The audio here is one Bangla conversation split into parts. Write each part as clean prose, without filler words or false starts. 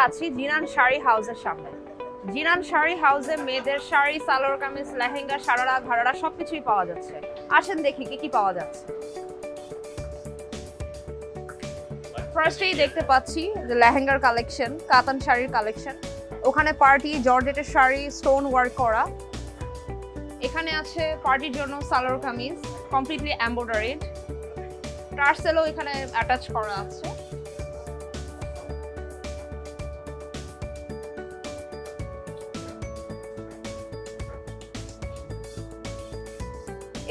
আছি জিনান শাড়ি হাউসের সামনে। জিনান শাড়ি হাউসে মেয়েদের শাড়ি, সালোয়ার কামিজ, লেহেঙ্গা, সারারা, ঘাড়ারা সবকিছুই পাওয়া যাচ্ছে। আসেন দেখি কি কি পাওয়া যাচ্ছে। ফার্স্টেই দেখতে পাচ্ছি যে লেহেঙ্গার কালেকশন, কাতান শাড়ির কালেকশন। ওখানে পার্টি জর্জেটের শাড়ি, স্টোন ওয়ার্ক করা। এখানে আছে পার্টির জন্য সালোয়ার কামিজ, কমপ্লিটলি এমব্রয়ডারিড। টার্সেলও এখানে অ্যাটাচ করা আছে।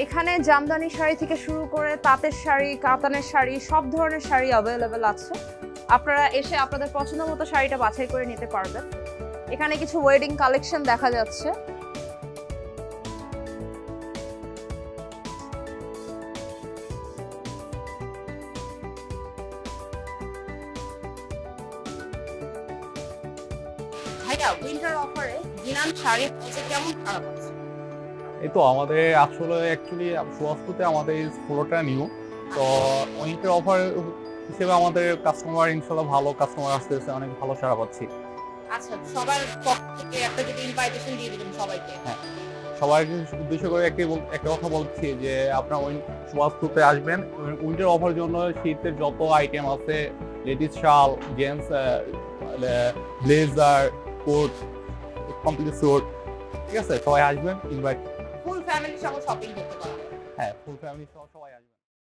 এখানে জামদানি শাড়ি থেকে শুরু করে তাঁতের শাড়ি, কাতানের শাড়ি, সব ধরনের শাড়ি অ্যাভেলেবেল আছে। আপনারা এসে আপনাদের পছন্দ মতো শাড়িটা বাছাই করে নিতে পারবেন। এখানে কিছু ওয়েডিং কালেকশন দেখা যাচ্ছে। ভাইয়া, উইন্টার অফারে জিনান শাড়ি হচ্ছে কেমন খারাপ আছে? এই তো আমাদের আসলে অ্যাকচুয়ালি সুয়াস্তুতে আমাদের ফ্লোরটা নিউ, তো উইন্টার অফার হিসেবে আমাদের কাস্টমার ইনশাল্লাহ ভালো কাস্টমার আসতেছে, অনেক ভালো সাড়া পাচ্ছি। আচ্ছা, সবার পক্ষ থেকে একটা যদি ইনভাইটেশন দিয়ে দিবেন সবাইকে। হ্যাঁ, সবাইকে উদ্দেশ্য করে একটা কথা বলছি যে আপনার সুয়াস্তুতে আসবেন। উইন্টার অফার জন্য শীতের যত আইটেম আছে, ladies shawl, gents blazer, coat, complete suit, ঠিক আছে, সবাই আসবেন, ইনভাইট। ফুল ফ্যামিলি সহ শপিং করতে পারবেন। হ্যাঁ, ফুল ফ্যামিলি সহ সবাই আসবেন।